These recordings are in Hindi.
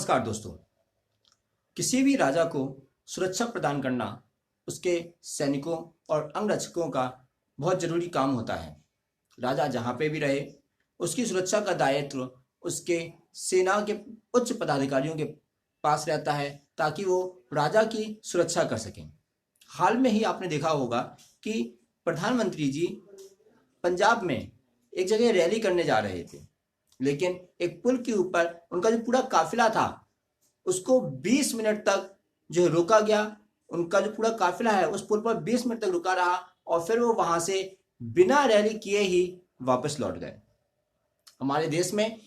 नमस्कार दोस्तों। किसी भी राजा को सुरक्षा प्रदान करना उसके सैनिकों और अंगरक्षकों का बहुत जरूरी काम होता है। राजा जहाँ पे भी रहे उसकी सुरक्षा का दायित्व उसके सेना के उच्च पदाधिकारियों के पास रहता है ताकि वो राजा की सुरक्षा कर सकें। हाल में ही आपने देखा होगा कि प्रधानमंत्री जी पंजाब में एक जगह रैली करने जा रहे थे, लेकिन एक पुल के ऊपर उनका जो पूरा काफिला था उसको 20 मिनट तक जो रोका गया। उनका जो पूरा काफिला है उस पुल पर 20 मिनट तक रुका रहा और फिर वो वहां से बिना रैली किए ही वापस लौट गए। हमारे देश में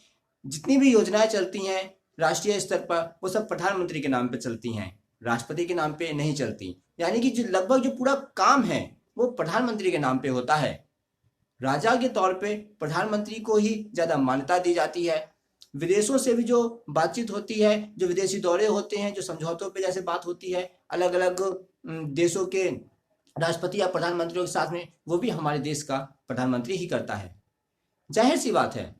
जितनी भी योजनाएं चलती हैं राष्ट्रीय स्तर पर वो सब प्रधानमंत्री के नाम पे चलती हैं, राष्ट्रपति के नाम पे नहीं चलती। यानी कि जो लगभग जो पूरा काम है वो प्रधानमंत्री के नाम पे होता है। राजा के तौर पे प्रधानमंत्री को ही ज्यादा मान्यता दी जाती है। विदेशों से भी जो बातचीत होती है, जो विदेशी दौरे होते हैं, जो समझौतों पे जैसे बात होती है अलग अलग देशों के राष्ट्रपति या प्रधानमंत्रियों के साथ में, वो भी हमारे देश का प्रधानमंत्री ही करता है। जाहिर सी बात है,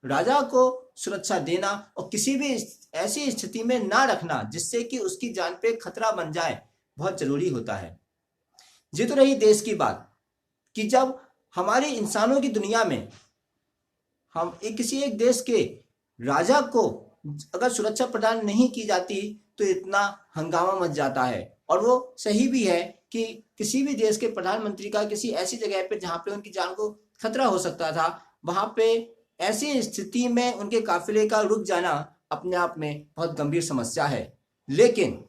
राजा को सुरक्षा देना और किसी भी ऐसी स्थिति में ना रखना जिससे कि उसकी जान पे खतरा बन जाए बहुत जरूरी होता है। ये तो रही देश की बात कि जब हमारे इंसानों की दुनिया में हम किसी एक देश के राजा को अगर सुरक्षा प्रदान नहीं की जाती तो इतना हंगामा मच जाता है। और वो सही भी है कि किसी भी देश के प्रधानमंत्री का किसी ऐसी जगह पे जहां पे उनकी जान को खतरा हो सकता था, वहां पे ऐसी स्थिति में उनके काफिले का रुक जाना अपने आप में बहुत गंभीर समस्या है। लेकिन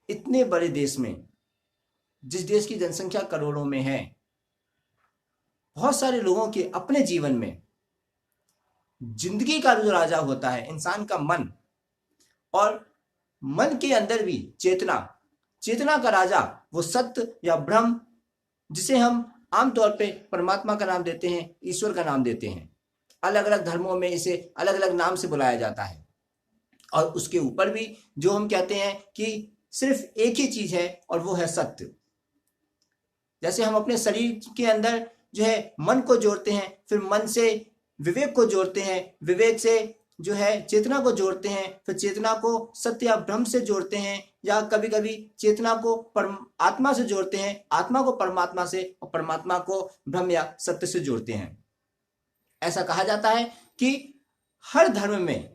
इतने बड़े देश में, जिस देश की जनसंख्या करोड़ों में है, बहुत सारे लोगों के अपने जीवन में जिंदगी का जो राजा होता है इंसान का मन, और मन के अंदर भी चेतना का राजा वो सत्य या ब्रह्म, जिसे हम आमतौर पे परमात्मा का नाम देते हैं, ईश्वर का नाम देते हैं। अलग अलग धर्मों में इसे अलग अलग नाम से बुलाया जाता है। और उसके ऊपर भी जो हम कहते हैं कि सिर्फ एक ही चीज है और वो है सत्य। जैसे हम अपने शरीर के अंदर जो है मन को जोड़ते हैं, फिर मन से विवेक को जोड़ते हैं, विवेक से जो है चेतना को जोड़ते हैं, फिर चेतना को सत्य या ब्रह्म से जोड़ते हैं, या कभी कभी चेतना को आत्मा से जोड़ते हैं, आत्मा को परमात्मा से, और परमात्मा को ब्रह्म या सत्य से जोड़ते हैं। ऐसा कहा जाता है कि हर धर्म में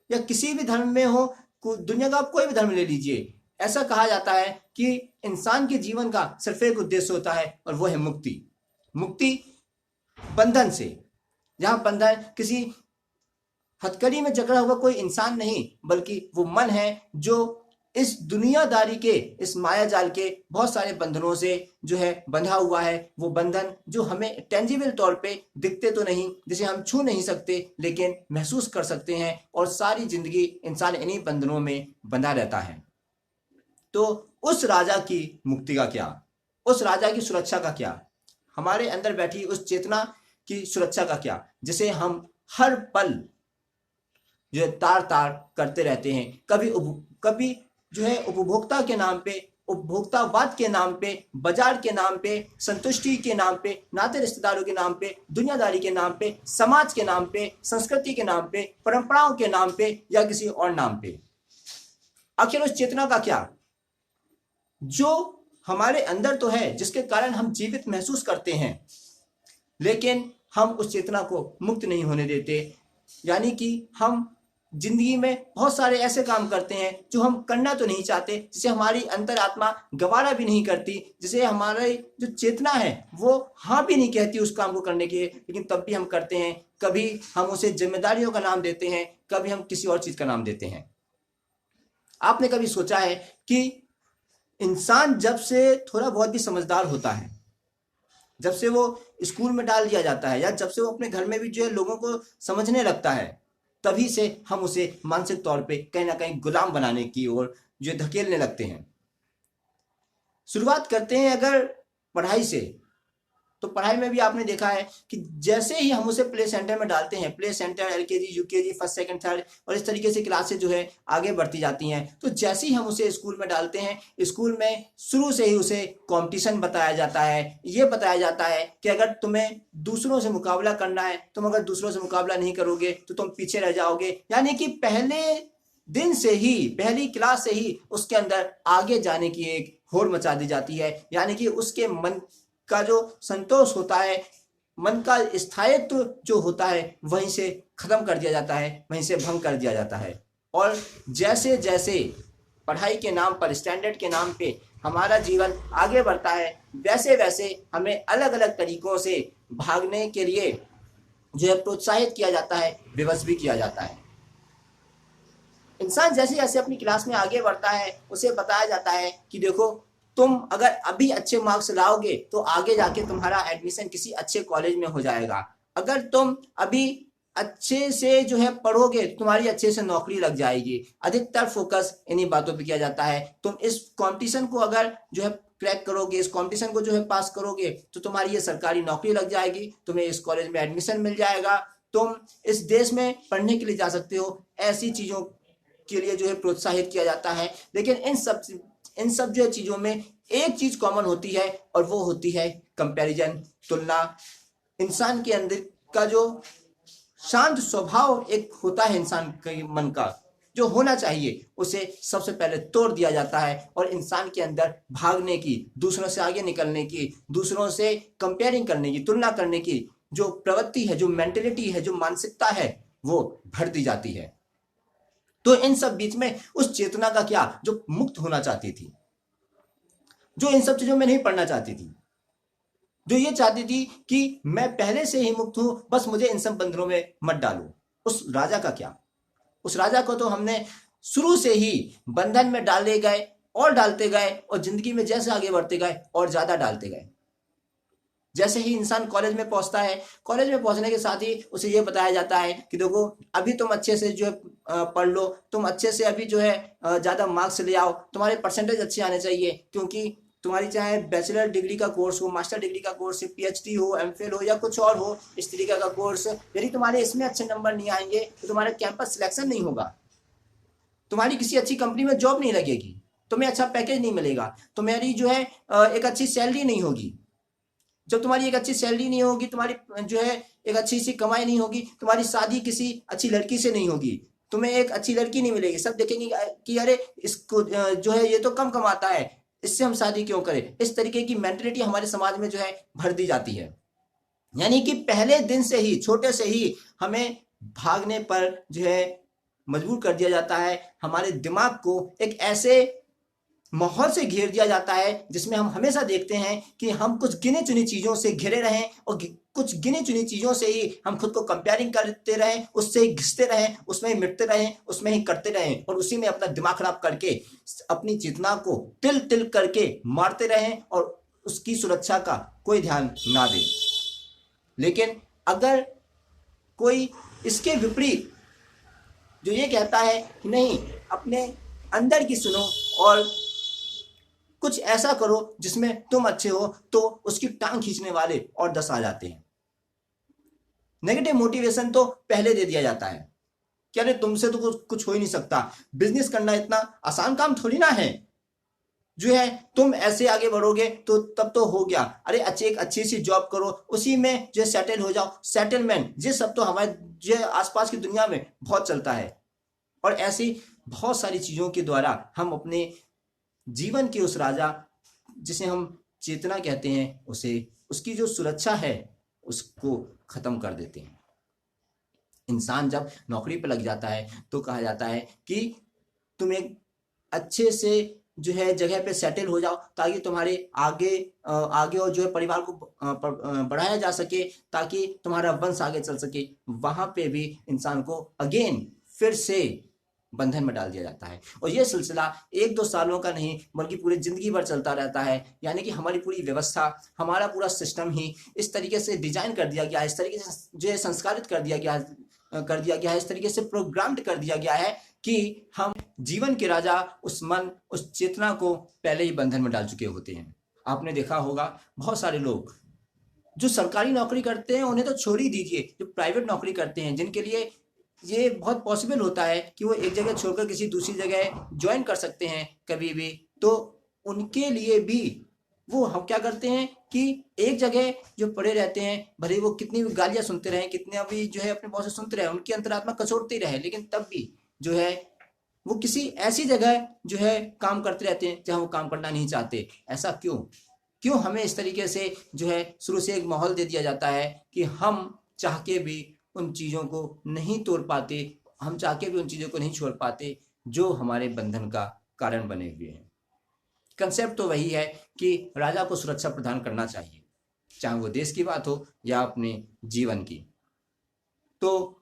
या किसी भी धर्म में हो, दुनिया का आप कोई भी धर्म ले लीजिए, ऐसा कहा जाता है कि इंसान के जीवन का सिर्फ एक उद्देश्य होता है और वो है मुक्ति। मुक्ति बंधन से, जहां बंधन किसी हथकड़ी में जकड़ा हुआ कोई इंसान नहीं, बल्कि वो मन है जो इस दुनियादारी के, इस माया जाल के बहुत सारे बंधनों से जो है बंधा हुआ है। वो बंधन जो हमें टेंजिबल तौर पे दिखते तो नहीं, जिसे हम छू नहीं सकते, लेकिन महसूस कर सकते हैं, और सारी जिंदगी इंसान इन्हीं बंधनों में बंधा रहता है। तो उस राजा की मुक्ति का क्या, उस राजा की सुरक्षा का क्या, हमारे अंदर बैठी उस चेतना की सुरक्षा का क्या, जिसे हम हर पल जो है तार तार करते रहते हैं। कभी जो है उपभोक्ता के नाम पे, उपभोक्तावाद के नाम पे, बाजार के नाम पे, संतुष्टि के नाम पे, नाते रिश्तेदारों के नाम पे, दुनियादारी के नाम पे, समाज के नाम पे, संस्कृति के नाम पे, परंपराओं के नाम पे, या किसी और नाम पे। आखिर उस चेतना का क्या जो हमारे अंदर तो है, जिसके कारण हम जीवित महसूस करते हैं, लेकिन हम उस चेतना को मुक्त नहीं होने देते। यानी कि हम जिंदगी में बहुत सारे ऐसे काम करते हैं जो हम करना तो नहीं चाहते, जिसे हमारी अंतरात्मा गवारा भी नहीं करती, जिसे हमारी जो चेतना है वो हाँ भी नहीं कहती उस काम को करने के, लेकिन तब भी हम करते हैं। कभी हम उसे जिम्मेदारियों का नाम देते हैं, कभी हम किसी और चीज का नाम देते हैं। आपने कभी सोचा है कि इंसान जब से थोड़ा बहुत भी समझदार होता है, जब से वो स्कूल में डाल दिया जाता है, या जब से वो अपने घर में भी जो है लोगों को समझने लगता है, तभी से हम उसे मानसिक तौर पे कहीं ना कहीं गुलाम बनाने की ओर जो धकेलने लगते हैं। शुरुआत करते हैं अगर पढ़ाई से, तो पढ़ाई में भी आपने देखा है कि जैसे ही हम उसे प्ले सेंटर में डालते हैं, play centre, LKG, UKG, first, second, third, और इस तरीके से क्लासेज जो है आगे बढ़ती जाती हैं, तो जैसे ही हम उसे स्कूल में डालते हैं, स्कूल में शुरू से ही उसे कंपटीशन बताया जाता है। ये बताया जाता है कि अगर तुम्हें दूसरों से मुकाबला करना है, तुम अगर दूसरों से मुकाबला नहीं करोगे तो तुम पीछे रह जाओगे। यानी कि पहले दिन से ही, पहली क्लास से ही उसके अंदर आगे जाने की एक होड़ मचा दी जाती है। यानी कि उसके मन का जो संतोष होता है, मन का स्थायित्व जो होता है, वहीं से खत्म कर दिया जाता है, वहीं से भंग कर दिया जाता है। और जैसे जैसे पढ़ाई के नाम पर, स्टैंडर्ड के नाम पे हमारा जीवन आगे बढ़ता है, वैसे वैसे हमें अलग अलग तरीकों से भागने के लिए जो है प्रोत्साहित किया जाता है, विवश भी किया जाता है। इंसान जैसे जैसे अपनी क्लास में आगे बढ़ता है, उसे बताया जाता है कि देखो, तुम अगर अभी अच्छे मार्क्स लाओगे तो आगे जाके तुम्हारा एडमिशन किसी अच्छे कॉलेज में हो जाएगा। अगर तुम अभी अच्छे से जो है पढ़ोगे, तुम्हारी अच्छे से नौकरी लग जाएगी। अधिकतर फोकस इन्हीं बातों पे किया जाता है। तुम इस कंपटीशन को अगर जो है क्रैक करोगे, इस कंपटीशन को जो है पास करोगे, तो तुम्हारी ये सरकारी नौकरी लग जाएगी, तुम्हें इस कॉलेज में एडमिशन मिल जाएगा, तुम इस देश में पढ़ने के लिए जा सकते हो। ऐसी चीजों के लिए जो है प्रोत्साहित किया जाता है। लेकिन इन सब जो चीजों में एक चीज कॉमन होती है, और वो होती है कंपैरिजन, तुलना। इंसान के अंदर का जो शांत स्वभाव एक होता है इंसान के मन का, जो होना चाहिए, उसे सबसे पहले तोड़ दिया जाता है। और इंसान के अंदर भागने की, दूसरों से आगे निकलने की, दूसरों से कंपेयरिंग करने की, तुलना करने की जो प्रवृत्ति है, जो मेंटेलिटी है, जो मानसिकता है, वो भर दी जाती है। तो इन सब बीच में उस चेतना का क्या, जो मुक्त होना चाहती थी, जो इन सब चीजों में नहीं पढ़ना चाहती थी, जो ये चाहती थी कि मैं पहले से ही मुक्त हूं, बस मुझे इन सब बंधनों में मत डालो, उस राजा का क्या? उस राजा को तो हमने शुरू से ही बंधन में डाले गए और डालते गए, और जिंदगी में जैसे आगे बढ़ते गए और ज्यादा डालते गए। जैसे ही इंसान कॉलेज में पहुंचता है, कॉलेज में पहुंचने के साथ ही उसे ये बताया जाता है कि देखो, अभी तुम अच्छे से जो है पढ़ लो, तुम अच्छे से अभी जो है ज्यादा मार्क्स ले आओ, तुम्हारे परसेंटेज अच्छे आने चाहिए, क्योंकि तुम्हारी चाहे बैचलर डिग्री का कोर्स हो, मास्टर डिग्री का कोर्स, पीएचडी हो, एमफिल हो, या कुछ और हो इस तरीके का कोर्स, यदि तुम्हारे इसमें अच्छे नंबर नहीं आएंगे तो तुम्हारा कैंपस सिलेक्शन नहीं होगा, तुम्हारी किसी अच्छी कंपनी में जॉब नहीं लगेगी, तुम्हें अच्छा पैकेज नहीं मिलेगा, तुम्हारी जो है एक अच्छी सैलरी नहीं होगी। जब तुम्हारी एक अच्छी सैलरी नहीं होगी, तुम्हारी जो है एक अच्छी सी कमाई नहीं होगी, तुम्हारी शादी किसी अच्छी लड़की से नहीं होगी, तुम्हें एक अच्छी लड़की नहीं मिलेगी, सब देखेंगे कि अरे इसको जो है ये तो कम कमाता है, इससे हम शादी क्यों करें। इस तरीके की मेंटेलिटी हमारे समाज में जो है भर दी जाती है। यानी कि पहले दिन से ही, छोटे से ही हमें भागने पर जो है मजबूर कर दिया जाता है। हमारे दिमाग को एक ऐसे माहौल से घेर दिया जाता है जिसमें हम हमेशा देखते हैं कि हम कुछ गिने चुनी चीजों से घिरे रहें, और कुछ गिनी चुनी चीजों से ही हम खुद को कंपेयरिंग करते रहें, उससे ही घिसते रहें, उसमें ही मिटते रहें, उसमें ही करते रहें, और उसी में अपना दिमाग खराब करके अपनी चेतना को तिल तिल करके मारते रहें, और उसकी सुरक्षा का कोई ध्यान ना दें। लेकिन अगर कोई इसके विपरीत जो ये कहता है कि नहीं, अपने अंदर की सुनो और कुछ ऐसा करो जिसमें तुम अच्छे हो, तो उसकी टांग खींचने वाले और 10 आ जाते हैं। नेगेटिव मोटिवेशन तो पहले दे दिया जाता है कि अरे तुमसे तो कुछ हो ही नहीं सकता, बिजनेस करना इतना आसान काम थोड़ी ना है, जो है तुम ऐसे आगे बढ़ोगे तो तब तो हो गया, अरे एक अच्छी सी जॉब करो, उसी में जो सेटल हो जाओ। सेटलमेंट ये सब तो हमारे जो आसपास की दुनिया में बहुत चलता है, और ऐसी बहुत सारी चीजों के द्वारा हम अपने जीवन के उस राजा, जिसे हम चेतना कहते हैं, उसे, उसकी जो सुरक्षा है, उसको खत्म कर देते हैं। इंसान जब नौकरी पर लग जाता है तो कहा जाता है कि तुम एक अच्छे से जो है जगह पे सेटल हो जाओ, ताकि तुम्हारे आगे और जो है परिवार को बढ़ाया जा सके, ताकि तुम्हारा वंश आगे चल सके। वहां पे भी इंसान को अगेन फिर से बंधन में डाल दिया जाता है, और यह सिलसिला 1-2 सालों का नहीं, बल्कि पूरी जिंदगी भर चलता रहता है। यानी कि हमारी पूरी व्यवस्था, हमारा पूरा सिस्टम ही इस तरीके से डिजाइन कर दिया गया है, इस तरीके से जो है संस्कारित कर दिया गया है, इस तरीके से प्रोग्राम्ड कर दिया गया है कि हम जीवन के राजा, उस मन, उस चेतना को पहले ही बंधन में डाल चुके होते हैं। आपने देखा होगा बहुत सारे लोग जो सरकारी नौकरी करते हैं उन्हें तो छोड़ ही दीजिए, जो प्राइवेट नौकरी करते हैं, जिनके लिए ये बहुत पॉसिबल होता है कि वो एक जगह छोड़कर किसी दूसरी जगह ज्वाइन कर सकते हैं कभी भी, तो उनके लिए भी वो हम क्या करते हैं कि एक जगह जो पड़े रहते हैं, भले वो कितनी भी गालियां सुनते रहे, कितने भी जो है अपने बॉस से सुनते रहे, उनकी अंतरात्मा कचोटती रहे, लेकिन तब भी जो है वो किसी ऐसी जगह जो है काम करते रहते हैं जहां वो काम करना नहीं चाहते। ऐसा क्यों? क्यों हमें इस तरीके से जो है शुरू से एक माहौल दे दिया जाता है कि हम चाह के भी उन चीज़ों को नहीं तोड़ पाते, हम चाह के भी उन चीज़ों को नहीं छोड़ पाते जो हमारे बंधन का कारण बने हुए हैं। कंसेप्ट तो वही है कि राजा को सुरक्षा प्रदान करना चाहिए, चाहे वो देश की बात हो या अपने जीवन की। तो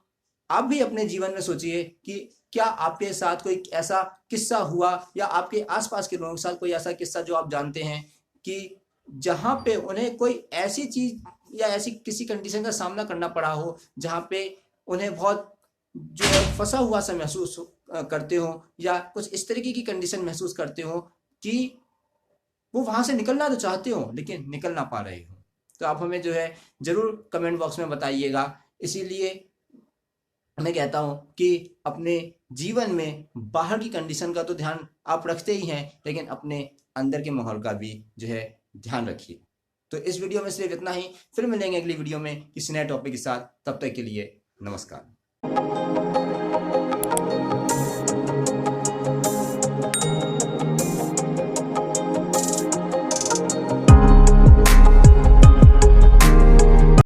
आप भी अपने जीवन में सोचिए कि क्या आपके साथ कोई ऐसा किस्सा हुआ या आपके आसपास के लोगों के साथ कोई ऐसा किस्सा जो आप जानते हैं कि जहां पे उन्हें कोई ऐसी चीज या ऐसी किसी कंडीशन का सामना करना पड़ा हो जहां पे उन्हें बहुत जो है फंसा हुआ सा महसूस करते हो, या कुछ इस तरीके की कंडीशन महसूस करते हो कि वो वहां से निकलना तो चाहते हो लेकिन निकल ना पा रहे हो। तो आप हमें जो है जरूर कमेंट बॉक्स में बताइएगा। इसीलिए मैं कहता हूं कि अपने जीवन में बाहर की कंडीशन का तो ध्यान आप रखते ही हैं, लेकिन अपने अंदर के माहौल का भी जो है ध्यान रखिए। तो इस वीडियो में सिर्फ इतना ही, फिर मिलेंगे अगली वीडियो में किसी नए टॉपिक के साथ। तब तक के लिए नमस्कार।